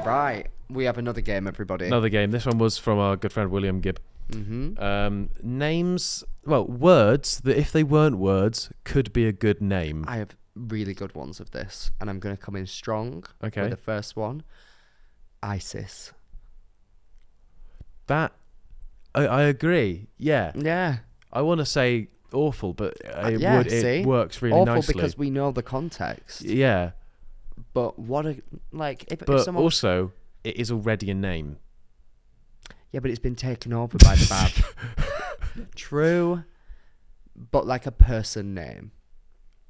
Right. We have another game, everybody. Another game. This one was from our good friend William Gibb. Mm-hmm. Names, words that if they weren't words could be a good name. I have really good ones of this, and I'm going to come in strong Okay. with the first one. ISIS. That, I agree. Yeah. Yeah. I want to say awful, but it works really awful nicely. because we know the context. Yeah. But what a if But someone also, it is already a name. yeah, but it's been taken over by the bad. True, but like a person name.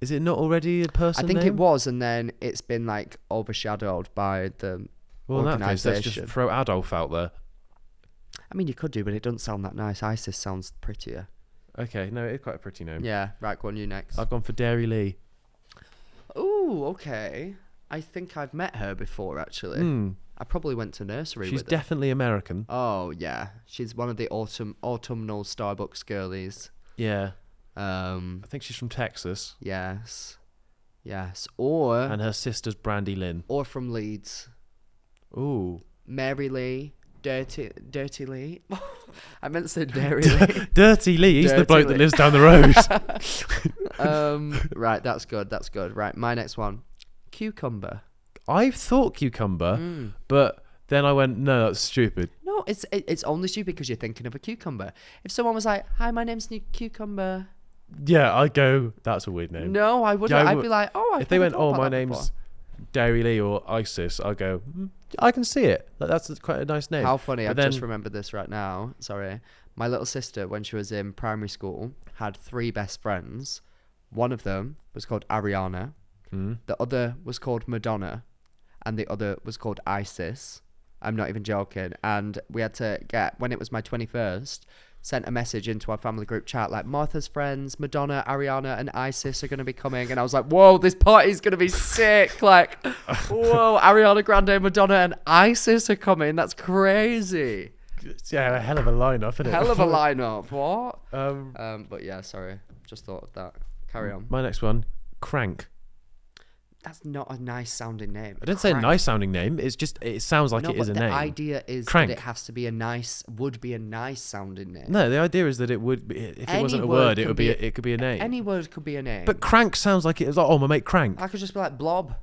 Is it not already a person I think name? it was, and then it's been like overshadowed by the Well, in that case, let's just organisation. throw Adolf out there. I mean, you could do, but it doesn't sound that nice. ISIS sounds prettier. Okay, no, it's quite a pretty name. Yeah, right. Go on, you next. I've gone for Dairy Lee. Ooh, okay. I think I've met her before, actually. I probably went to nursery She's with her. definitely American. Oh, yeah. She's one of the autumnal Starbucks girlies. Yeah. I think she's from Texas. Yes. Or And her sister's Brandy Lynn. or from Leeds. Ooh. Mary Lee. Dirty Lee. I meant to say Dairy Lee. Dirty Lee, he's the Dirty bloke Lee. that lives down the road. Right, that's good. Right, my next one. Cucumber. I thought cucumber, but then I went, no, that's stupid. No, it's only stupid because you're thinking of a cucumber. If someone was like, "Hi, my name's Cucumber," Yeah, I'd go, that's a weird name. no, I wouldn't. Yeah, I'd be like, "Oh, if they went, oh, my name's Dairy Lee or ISIS, I'd go, I can see it. That's quite a nice name. How funny! But I've then- just remembered this right now. Sorry, my little sister, when she was in primary school, had 3 best friends. One of them was called Ariana. The other was called Madonna, and the other was called ISIS. I'm not even joking. And we had to get, when it was my 21st, sent a message into our family group chat like, Martha's friends, Madonna, Ariana, and ISIS are going to be coming. And I was like, whoa, this party's going to be sick. Like, whoa, Ariana Grande, Madonna, and ISIS are coming. That's crazy. Yeah, a hell of a lineup, isn't it? Hell of a lineup. What? Um, But yeah, sorry. Just thought of that. Carry on. My next one, Crank. That's not a nice sounding name. I didn't say a Crank. nice sounding name. It's just, it sounds like No, it is but a the name. idea is Crank. that it has to be would be a nice sounding name. No, the idea is that it would be, if Any it wasn't a word word, can it could be a name. Any word could be a name. But Crank sounds like it's like, oh, my mate Crank. I could just be like Blob.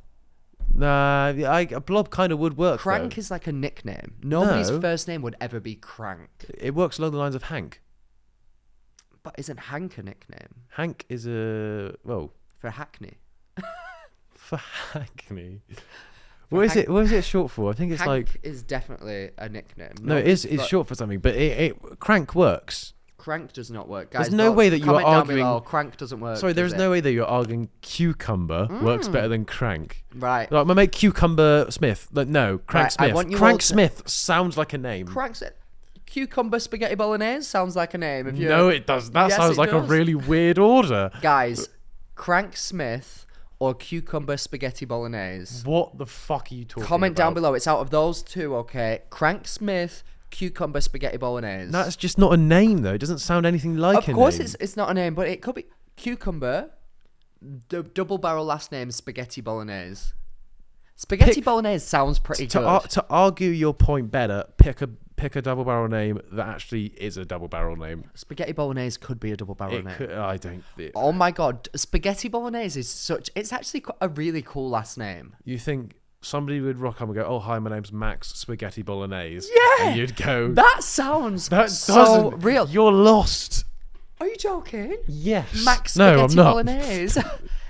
Nah, a blob kind of would work. Crank though. is like a nickname. Nobody's No. first name would ever be Crank. It works along the lines of Hank. But isn't Hank a nickname? Hank is a For Hackney. for Hackney. What is it short for? I think it's Hank like is definitely a nickname. no, it's short for something, but it Crank works. Crank does not work. Guys, There's no way that you are comment down arguing. below. Crank doesn't work. Sorry, does there's it? no way that you're arguing cucumber works better than Crank. Right. Like my mate Cucumber Smith. Like no, Crank Right, I want Smith. you all Crank to- Smith sounds like a name. Crank said cucumber spaghetti bolognese sounds like a name. If you No, it does. That Yes, sounds it like a does. really weird order. Guys, Crank Smith or cucumber spaghetti bolognese. What the fuck are you talking Comment about? down below. It's out of those two, okay? Crank Smith, cucumber spaghetti bolognese. That's just not a name though. It doesn't sound anything like a name. Of course it's not a name, but it could be cucumber, double barrel last name spaghetti bolognese. Spaghetti bolognese sounds pretty good. To argue your point better, pick a double barrel name that actually is a double barrel name. Spaghetti bolognese could be a double barrel name. I don't. Oh my god, spaghetti bolognese is it's actually a really cool last name. You think somebody would rock up and go, "Oh hi, my name's Max Spaghetti Bolognese"? Yeah! And you'd go, That sounds "That so doesn't. real. You're lost." Are you joking? Yes. Max No, Spaghetti I'm not. Bolognese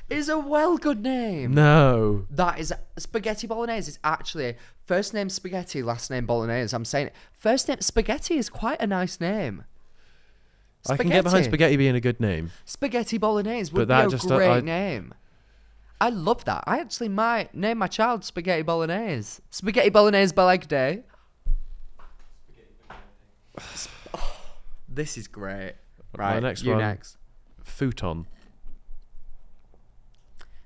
is a well good name. No. That is Spaghetti Bolognese is actually first name Spaghetti, last name Bolognese. I'm saying it. First name Spaghetti is quite a nice name. I can get behind spaghetti being a good name. Spaghetti Bolognese would But that be a just- great name. I love that. I actually might name my child Spaghetti Bolognese. Spaghetti Bolognese Balegde. This is great. Right, My next you one. next. Futon.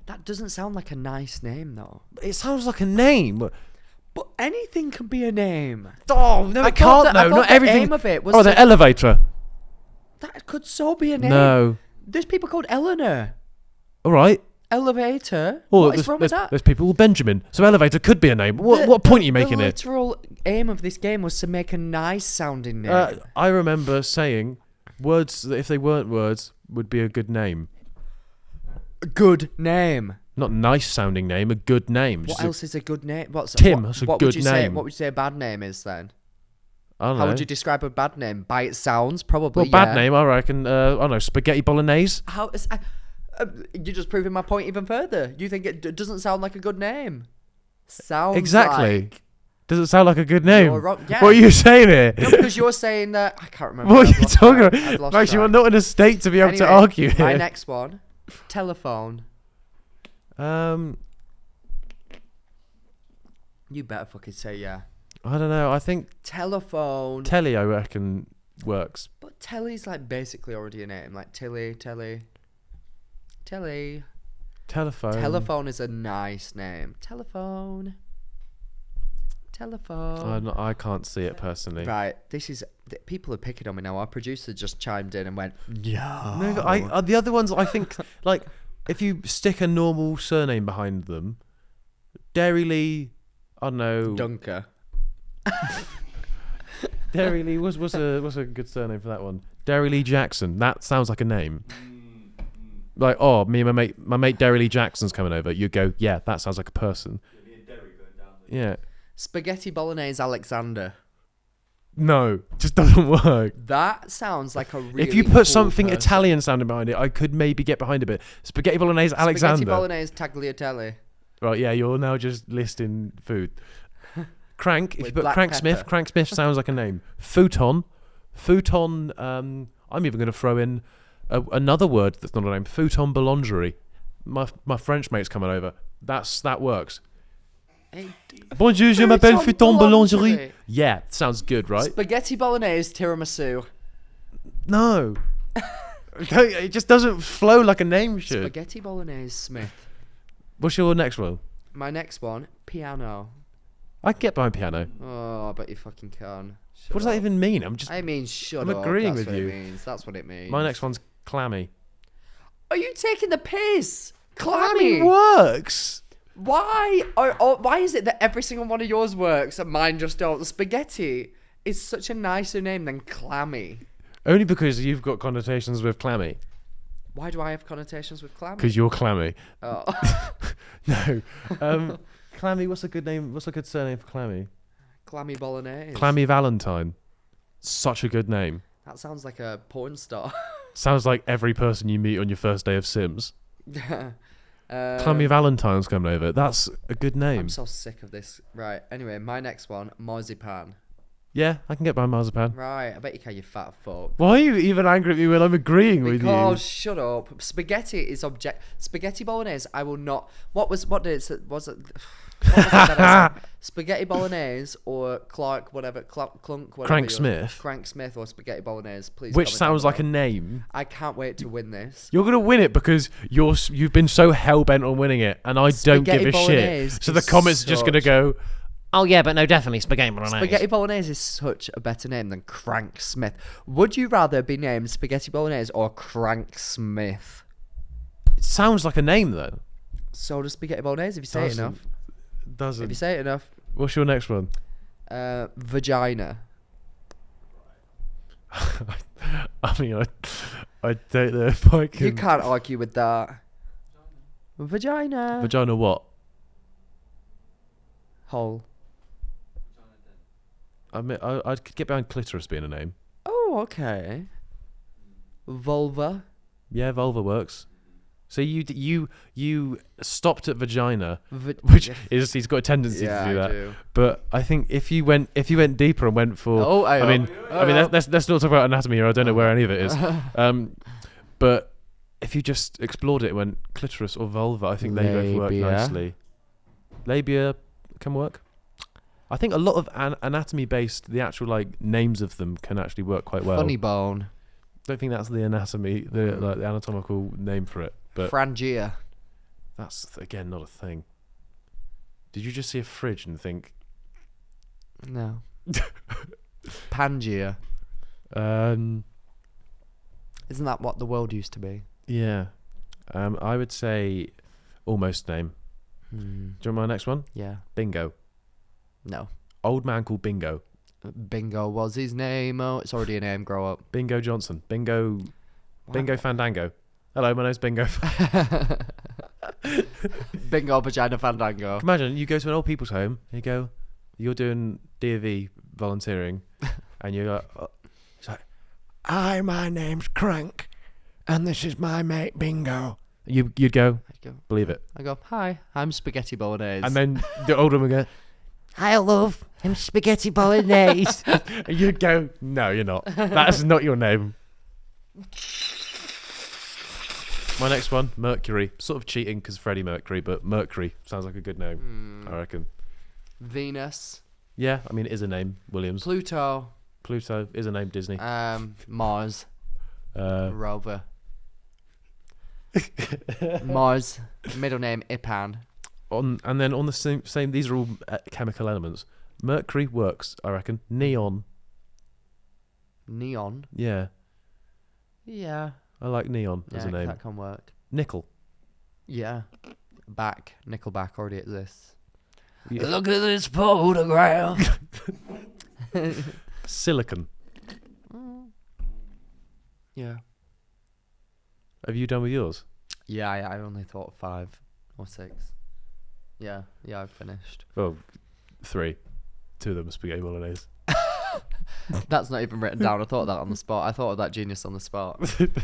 That doesn't sound like a nice name though. It sounds like a name. But anything can be a name. Oh no, I it can't thought though. the Not everything. aim of it was Oh, the elevator. that could so be a name. No. There's people called Eleanor. All right. Elevator? Or What is wrong with that? there's people with Benjamin. So elevator could be a name. What point are you making The it? literal aim of this game was to make a nice sounding name. I remember saying words that if they weren't words would be a good name. Good name. Not nice sounding name, a good name. What else is a good name? Tim, that's a good name. What would you say a bad name is then? I don't know. How would you describe a bad name? By its sounds, probably. Well, bad name, I reckon. I don't know, spaghetti bolognese. How is? You're just proving my point even further. You think it doesn't sound like a good name? Sounds Exactly. like. Does it sound like a good name? You're wrong. Yeah. What are you saying here? No, because you're saying that I can't remember. What are you talking I've about? lost Max, you are track. not in a state to be able to Anyway, argue My here. next one, telephone. You better fucking say yeah. I don't know. I think Telephone. telly, I reckon, works. But telly's like basically already a name. Like telly. Telephone. Telephone is a nice name. Telephone. I can't see it personally. Right, people are picking on me now. Our producer just chimed in and went, "No." No, but the other ones, I think, like, if you stick a normal surname behind them, Dairy Lee, I don't know. Dunker. Dairy Lee, what's a good surname for that one? Dairy Lee Jackson. That sounds like a name. Like, me and my mate Dairy Lee Jackson's coming over. You go, yeah, that sounds like a person. Yeah. Spaghetti Bolognese Alexander. No, just doesn't work. That sounds like a really If you put cool something person. Italian sounding behind it, I could maybe get behind it. But Spaghetti Bolognese Alexander. Spaghetti Bolognese Tagliatelle. Right, yeah, you're now just listing food. Crank, if With you put black Crank Smith, pepper. Crank Smith sounds like a name. Futon, I'm even going to throw in another word that's not a name. Futon Boulangerie. My French mate's coming over. That works. Bonjour, je m'appelle Futon Boulangerie. Yeah, sounds good, right? Spaghetti Bolognese Tiramisu. No. It just doesn't flow like a name should. Spaghetti Bolognese Smith. What's your next one? My next one, piano. I can get behind piano. Oh, I bet you fucking can. What does that even mean? I'm shut I'm up. agreeing That's with what you. It means. That's what it means. My next one's clammy. Are you taking the piss? Clammy Clammy. works. Why? Why is it that every single one of yours works and mine just don't? The spaghetti is such a nicer name than clammy. Only because you've got connotations with clammy. Why do I have connotations with clammy? Because you're clammy. Oh. No. Clammy, what's a good name? What's a good surname for clammy? Clammy Bolognese. Clammy Valentine. Such a good name. That sounds like a porn star. Sounds like every person you meet on your first day of Sims. Clammy Um, Valentine's coming over. That's a good name. I'm so sick of this. Right. Anyway, my next one, marzipan. Yeah, I can get behind marzipan. Right. I bet you can, you fat fuck. Why are you even angry at me when I'm agreeing with you? Because shut up. Spaghetti is Spaghetti bolognese. I will not. What did it? Was it? What was it that I said? Spaghetti bolognese or Clarke, whatever, Clunk, whatever. Crank Smith. Crank Smith or spaghetti bolognese. Please. Which comment sounds down like a below. name. I can't wait to win this. You're gonna win it because you've been so hell bent on winning it, and I don't give Spaghetti a shit. bolognese So the is comments are just gonna such- go, "Oh yeah, but no, definitely spaghetti bolognese." Spaghetti bolognese is such a better name than Crank Smith. Would you rather be named Spaghetti Bolognese or Crank Smith? It sounds like a name though. So does Spaghetti Bolognese if you say it enough. If you Doesn't. say it enough. What's your next one? Vagina. I mean, I don't know if I can. You can't argue with that. Vagina. Vagina what? Hole. I mean, I could get behind clitoris being a name. Oh, okay. Vulva. Yeah, vulva works. So you stopped at vagina, V- which is he's got a tendency yeah, to do I that. do. But I think if you went deeper and went for, Oh, I mean, let's not talk about anatomy here. I don't know where any of it is. But if you just explored it and went clitoris or vulva, I think they both work Labia. nicely. Labia can work. I think a lot of anatomy based, the actual like names of them can actually work quite well. Funny bone. Don't think that's the anatomy, the anatomical name for it. But Frangia. that's again not a thing. Did you just see a fridge and think? No. Pangaea. Um, Isn't that what the world used to be? yeah. I would say almost name. Do you want my next one? Yeah. Bingo. No. Old man called Bingo. Bingo was his name. Oh, it's already a name. Grow up. Bingo Johnson. Bingo. Bingo Fandango. Hello, my name's Bingo. Bingo Vagina Fandango. Imagine you go to an old people's home. You're doing D&V volunteering, and you go, it's like, hi, my name's Crank, and this is my mate Bingo. You'd go, believe it. I go, hi, I'm Spaghetti Bolognese. And then the old woman go, hi, love, I'm Spaghetti Bolognese. and you'd go, no, you're not. That's not your name. My next one, Mercury. Sort of cheating because Freddie Mercury, but Mercury sounds like a good name, I reckon. Venus. Yeah, I mean, it is a name, Williams. Pluto. Pluto is a name, Disney. Mars. Rover. Mars. Middle name, Ipan. And then on the same these are all chemical elements. Mercury works, I reckon. Neon. Neon. Yeah. Yeah. I like neon as a name. That can work. Nickel. Yeah. Nickelback already exists. Yeah. Look at this photograph. Silicon. Yeah. Have you done with yours? Yeah, I only thought 5 or 6. Yeah, I've finished. Well, 3. 2 of them are spaghetti bolognese. That's not even written down. I thought of that on the spot. I thought of that genius on the spot.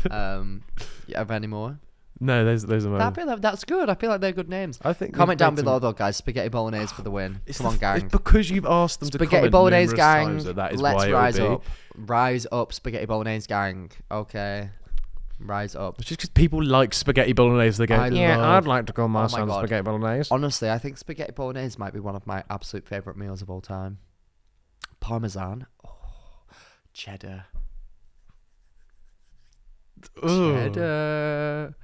Have any more? No, those are mine. I feel like that's good. I feel like they're good names. I think comment down below though, guys. Spaghetti Bolognese for the win. Come on, gang. It's because you've asked them Spaghetti to comment Bolognese numerous gang. times that is Let's why rise it would up. Rise up, Spaghetti Bolognese gang. Okay. Rise up. It's just because people like spaghetti bolognese, they go, I'd like to call my son God. spaghetti bolognese. Honestly, I think spaghetti bolognese might be one of my absolute favourite meals of all time. Parmesan. Oh, cheddar. Ooh. Cheddar.